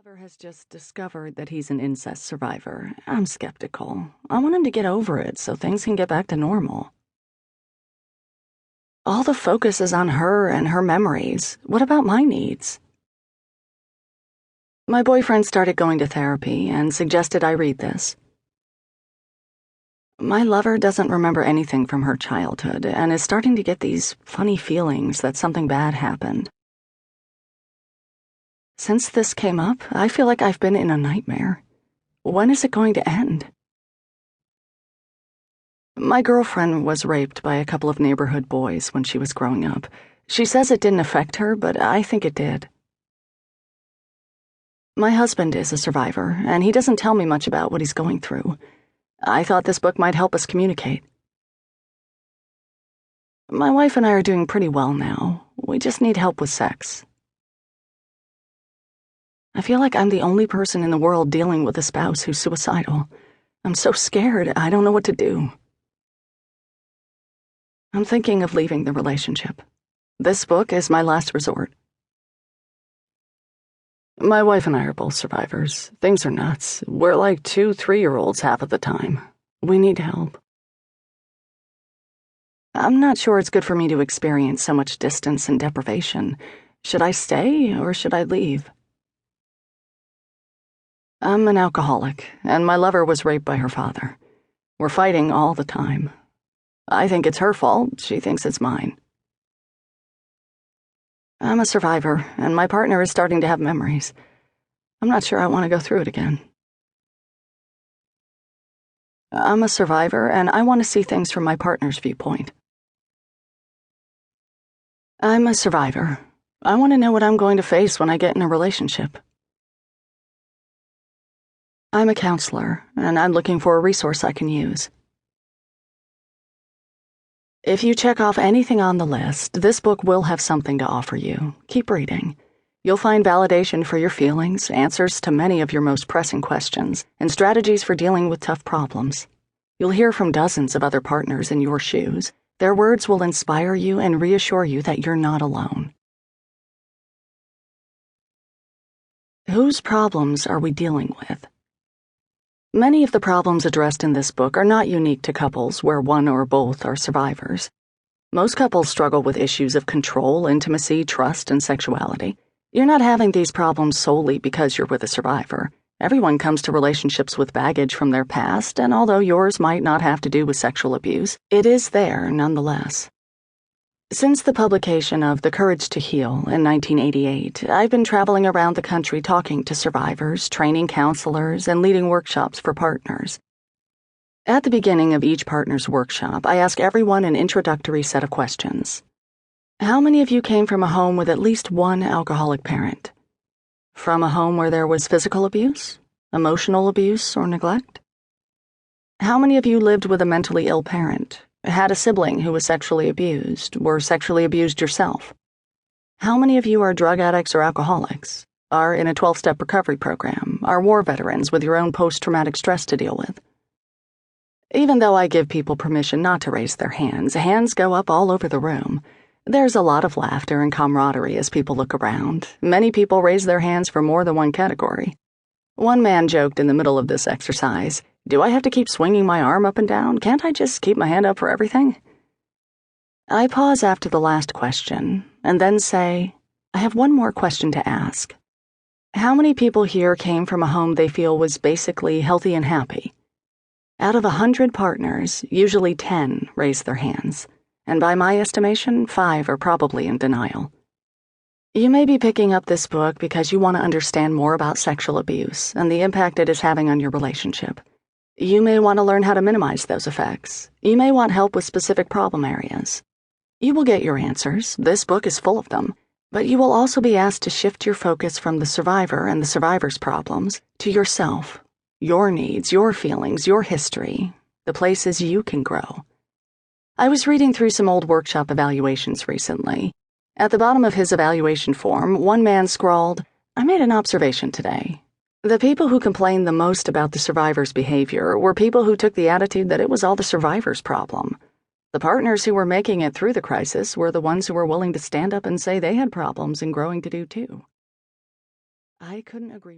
daughter has just discovered that he's an incest survivor. I'm skeptical. I want him to get over it so things can get back to normal. All the focus is on her and her memories. What about my needs? My boyfriend started going to therapy and suggested I read this. My lover doesn't remember anything from her childhood and is starting to get these funny feelings that something bad happened. Since this came up, I feel like I've been in a nightmare. When is it going to end? My girlfriend was raped by a couple of neighborhood boys when she was growing up. She says it didn't affect her, but I think it did. My husband is a survivor, and he doesn't tell me much about what he's going through. I thought this book might help us communicate. My wife and I are doing pretty well now. We just need help with sex. I feel like I'm the only person in the world dealing with a spouse who's suicidal. I'm so scared, I don't know what to do. I'm thinking of leaving the relationship. This book is my last resort. My wife and I are both survivors. Things are nuts. We're like 2 3-year-olds half of the time. We need help. I'm not sure it's good for me to experience so much distance and deprivation. Should I stay or should I leave? I'm an alcoholic, and my lover was raped by her father. We're fighting all the time. I think it's her fault, she thinks it's mine. I'm a survivor, and my partner is starting to have memories. I'm not sure I want to go through it again. I'm a survivor, and I want to see things from my partner's viewpoint. I'm a survivor. I want to know what I'm going to face when I get in a relationship. I'm a counselor, and I'm looking for a resource I can use. If you check off anything on the list, this book will have something to offer you. Keep reading. You'll find validation for your feelings, answers to many of your most pressing questions, and strategies for dealing with tough problems. You'll hear from dozens of other partners in your shoes. Their words will inspire you and reassure you that you're not alone. Whose problems are we dealing with? Many of the problems addressed in this book are not unique to couples where one or both are survivors. Most couples struggle with issues of control, intimacy, trust, and sexuality. You're not having these problems solely because you're with a survivor. Everyone comes to relationships with baggage from their past, and although yours might not have to do with sexual abuse, it is there nonetheless. Since the publication of The Courage to Heal in 1988, I've been traveling around the country talking to survivors, training counselors, and leading workshops for partners. At the beginning of each partner's workshop, I ask everyone an introductory set of questions. How many of you came from a home with at least one alcoholic parent? From a home where there was physical abuse, emotional abuse, or neglect? How many of you lived with a mentally ill parent? Had a sibling who was sexually abused, were sexually abused yourself? How many of you are drug addicts or alcoholics, are in a 12-step recovery program, are war veterans with your own post-traumatic stress to deal with? Even though I give people permission not to raise their hands go up all over the room. There's a lot of laughter and camaraderie as people look around. Many people raise their hands for more than one category. One man joked in the middle of this exercise, "Do I have to keep swinging my arm up and down? Can't I just keep my hand up for everything?" I pause after the last question, and then say, I have one more question to ask. How many people here came from a home they feel was basically healthy and happy? Out of 100 partners, usually 10 raise their hands, and by my estimation, 5 are probably in denial. You may be picking up this book because you want to understand more about sexual abuse and the impact it is having on your relationship. You may want to learn how to minimize those effects. You may want help with specific problem areas. You will get your answers. This book is full of them. But you will also be asked to shift your focus from the survivor and the survivor's problems to yourself, your needs, your feelings, your history, the places you can grow. I was reading through some old workshop evaluations recently. At the bottom of his evaluation form, one man scrawled, "I made an observation today. The people who complained the most about the survivor's behavior were people who took the attitude that it was all the survivor's problem. The partners who were making it through the crisis were the ones who were willing to stand up and say they had problems and growing to do too." I couldn't agree more.